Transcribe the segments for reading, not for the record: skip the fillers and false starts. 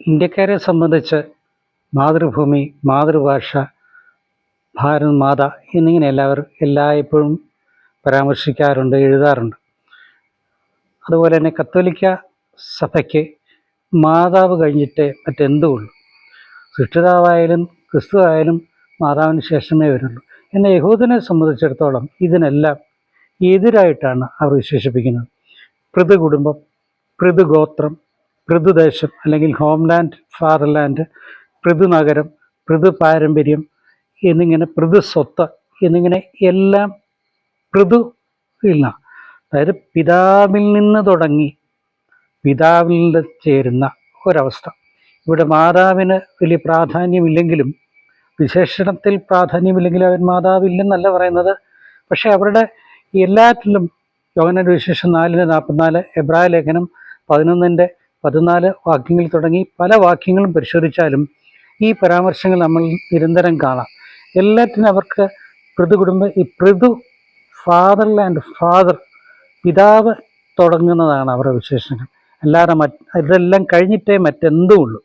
ഇന്ത്യക്കാരെ സംബന്ധിച്ച് മാതൃഭൂമി, മാതൃഭാഷ, ഭാരത് മാത എന്നിങ്ങനെ എല്ലായ്പ്പോഴും പരാമർശിക്കാറുണ്ട്, എഴുതാറുണ്ട്. അതുപോലെ തന്നെ കത്തോലിക്ക സഭയ്ക്ക് മാതാവ് കഴിഞ്ഞിട്ടേ മറ്റെന്തുള്ളൂ. സൃഷ്ടിതാവായാലും ക്രിസ്തു ആയാലും മാതാവിന് ശേഷമേ വരുള്ളൂ. എന്നാൽ യഹൂദനെ സംബന്ധിച്ചിടത്തോളം ഇതിനെല്ലാം എതിരായിട്ടാണ് അവർ വിശേഷിപ്പിക്കുന്നത്. പൃഥുകുടുംബം, പൃഥുഗോത്രം, പൃഥുദേശം അല്ലെങ്കിൽ ഹോംലാൻഡ്, ഫാദർലാൻഡ്, പൃഥുനഗരം, പൃഥുപാരമ്പര്യം എന്നിങ്ങനെ പൃഥുസ്വത്ത് എന്നിങ്ങനെ എല്ലാം പൃഥു ഇല്ല. അതായത് പിതാവിൽ നിന്ന് തുടങ്ങി പിതാവിൽ ചേരുന്ന ഒരവസ്ഥ. ഇവിടെ മാതാവിന് വലിയ പ്രാധാന്യമില്ലെങ്കിലും, വിശേഷണത്തിൽ പ്രാധാന്യമില്ലെങ്കിലും അവൻ മാതാവില്ലെന്നല്ല പറയുന്നത്. പക്ഷേ അവരുടെ എല്ലാറ്റിലും യോഹന്നാന്റെ വിശേഷം 4:44, എബ്രായ ലേഖനം 11:14 വാക്യങ്ങളിൽ തുടങ്ങി പല വാക്യങ്ങളും പരിശോധിച്ചാലും ഈ പരാമർശങ്ങൾ നമ്മൾ നിരന്തരം കാണാം. എല്ലാറ്റിനും അവർക്ക് പൃഥുകുടുംബം, ഈ പൃഥു ഫാദർലാൻഡ്, ഫാദർ പിതാവ് തുടങ്ങുന്നതാണ് അവരുടെ വിശേഷങ്ങൾ. അല്ലാതെ ഇതെല്ലാം കഴിഞ്ഞിട്ടേ മറ്റെന്തും ഉള്ളൂ.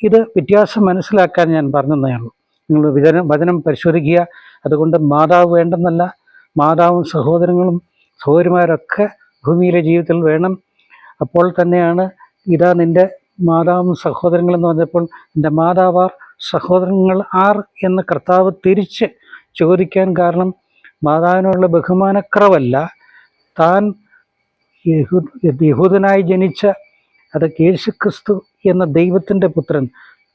ഇത് വ്യത്യാസം മനസ്സിലാക്കാൻ ഞാൻ പറഞ്ഞതേ ഉള്ളൂ. നിങ്ങൾ വചനം പരിശോധിക്കുക. അതുകൊണ്ട് മാതാവ് വേണ്ടെന്നല്ല, മാതാവും സഹോദരങ്ങളും സഹോദരിമാരൊക്കെ ഭൂമിയിലെ ജീവിതത്തിൽ വേണം. അപ്പോൾ തന്നെയാണ് ഇതാ നിൻ്റെ മാതാവും സഹോദരങ്ങളെന്ന് പറഞ്ഞപ്പോൾ എൻ്റെ മാതാവാർ സഹോദരങ്ങൾ ആർ എന്ന് കർത്താവ് തിരിച്ച് ചോദിക്കാൻ കാരണം മാതാവിനുള്ള ബഹുമാനക്കുറവല്ല, താൻ യഹൂദനായി ജനിച്ച യേശുക്രിസ്തു എന്ന ദൈവത്തിൻ്റെ പുത്രൻ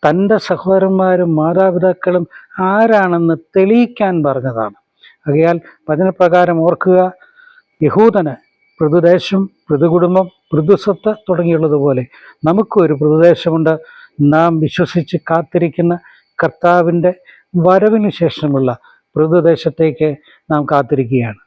തൻ്റെ സഹോദരന്മാരും മാതാപിതാക്കളും ആരാണെന്ന് തെളിയിക്കാൻ പറഞ്ഞതാണ്. ആകയാൽ വചനപ്രകാരം ഓർക്കുക, യഹൂദന് പൃഥുദേശം, പൃഥുകുടുംബം, പൃഥുസ്വത്ത് തുടങ്ങിയുള്ളതുപോലെ നമുക്കും ഒരു പൃഥുദേശമുണ്ട്. നാം വിശ്വസിച്ച് കാത്തിരിക്കുന്ന കർത്താവിൻ്റെ വരവിന് ശേഷമുള്ള പൃഥുദേശത്തേക്ക് നാം കാത്തിരിക്കുകയാണ്.